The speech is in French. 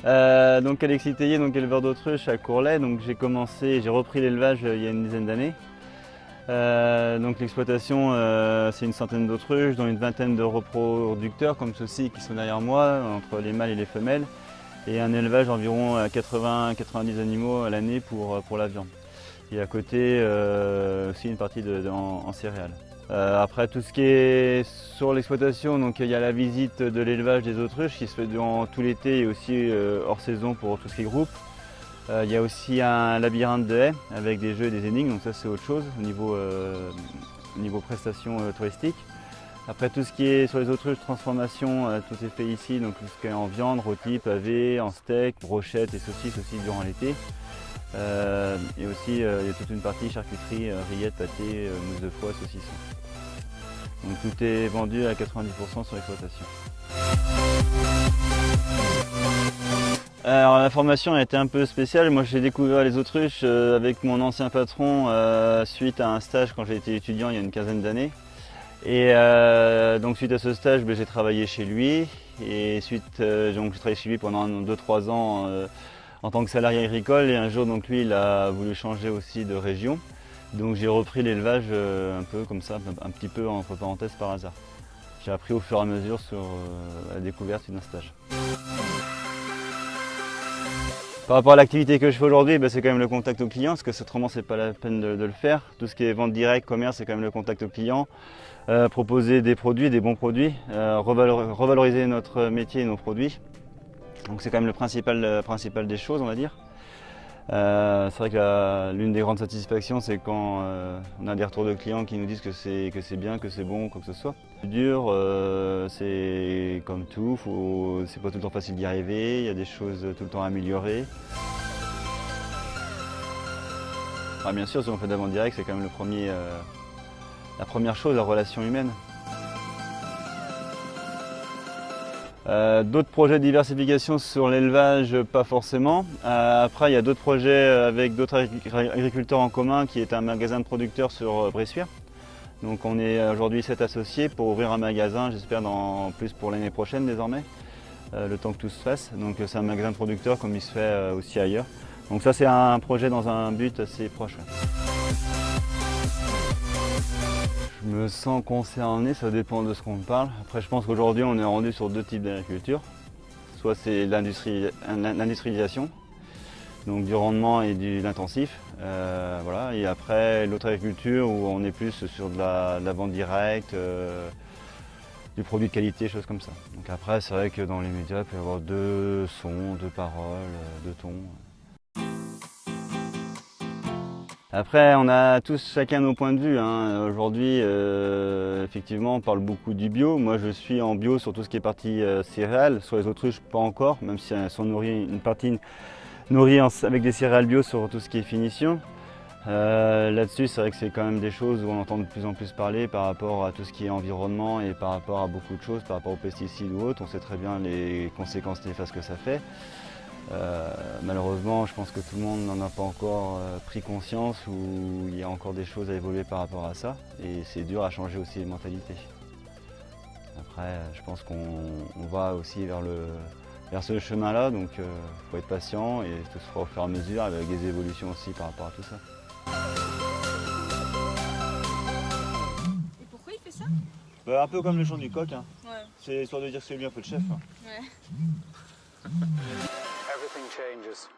Donc Alexis Théier, donc éleveur d'autruche à Courlay. Donc j'ai repris l'élevage il y a une dizaine d'années. Donc l'exploitation, c'est une centaine d'autruches, dont une vingtaine de reproducteurs comme ceux-ci qui sont derrière moi, entre les mâles et les femelles. Et un élevage d'environ 80-90 animaux à l'année pour la viande. Et à côté, aussi une partie en céréales. Après tout ce qui est sur l'exploitation, donc il y a la visite de l'élevage des autruches qui se fait durant tout l'été et aussi hors saison pour tout ce qui est groupe. Il y a aussi un labyrinthe de haies avec des jeux et des énigmes, donc ça c'est autre chose au niveau prestations touristiques. Après tout ce qui est sur les autruches, transformation, tout est fait ici, donc tout ce qui est en viande, rôti, pavé, en steak, brochettes et saucisses aussi durant l'été. Et aussi il y a toute une partie charcuterie, rillettes, pâté, mousse de foie, saucisson. Donc tout est vendu à 90% sur l'exploitation. Alors la formation a été un peu spéciale. Moi j'ai découvert les autruches avec mon ancien patron suite à un stage quand j'ai été étudiant il y a une quinzaine d'années. Et donc suite à ce stage, j'ai travaillé chez lui. Et donc j'ai travaillé chez lui pendant 2-3 ans en tant que salarié agricole. Et un jour donc lui il a voulu changer aussi de région. Donc j'ai repris l'élevage un peu comme ça, un petit peu entre parenthèses par hasard. J'ai appris au fur et à mesure sur la découverte d'un stage. Par rapport à l'activité que je fais aujourd'hui, c'est quand même le contact au client, parce que autrement c'est pas la peine de le faire. Tout ce qui est vente directe, commerce, c'est quand même le contact au client. Proposer des produits, des bons produits, revaloriser notre métier et nos produits. Donc c'est quand même le principal des choses, on va dire. C'est vrai que l'une des grandes satisfactions, c'est quand on a des retours de clients qui nous disent que c'est bien, que c'est bon, quoi que ce soit. Le dur, c'est comme tout, c'est pas tout le temps facile d'y arriver, il y a des choses tout le temps à améliorer. Bien sûr, si on fait de la vente directe, c'est quand même la première chose, la relation humaine. D'autres projets de diversification sur l'élevage, pas forcément. Après, il y a d'autres projets avec d'autres agriculteurs en commun qui est un magasin de producteurs sur Bressuire. Donc on est aujourd'hui 7 associés pour ouvrir un magasin, j'espère plus pour l'année prochaine désormais, le temps que tout se fasse. Donc c'est un magasin de producteurs comme il se fait aussi ailleurs. Donc ça c'est un projet dans un but assez proche. Je me sens concerné, ça dépend de ce qu'on parle. Après je pense qu'aujourd'hui on est rendu sur deux types d'agriculture. Soit c'est l'industrialisation, donc du rendement et de l'intensif. Voilà. Et après l'autre agriculture où on est plus sur de la vente directe, du produit de qualité, choses comme ça. Donc après c'est vrai que dans les médias il peut y avoir deux sons, deux paroles, deux tons. Après, on a tous chacun nos points de vue. Aujourd'hui, effectivement, on parle beaucoup du bio. Moi, je suis en bio sur tout ce qui est partie céréales. Sur les autruches, pas encore, même si elles sont nourries, une partie nourrie avec des céréales bio sur tout ce qui est finition. Là-dessus, c'est vrai que c'est quand même des choses où on entend de plus en plus parler par rapport à tout ce qui est environnement et par rapport à beaucoup de choses, par rapport aux pesticides ou autres. On sait très bien les conséquences néfastes que ça fait. Malheureusement, je pense que tout le monde n'en a pas encore pris conscience ou il y a encore des choses à évoluer par rapport à ça et c'est dur à changer aussi les mentalités. Après, je pense qu'on va aussi vers ce chemin-là, donc il faut être patient et tout se fera au fur et à mesure avec des évolutions aussi par rapport à tout ça. Et pourquoi il fait ça? Un peu comme le chant du coq, hein. Ouais. C'est histoire de dire que c'est lui un peu le chef. Ouais. Everything changes.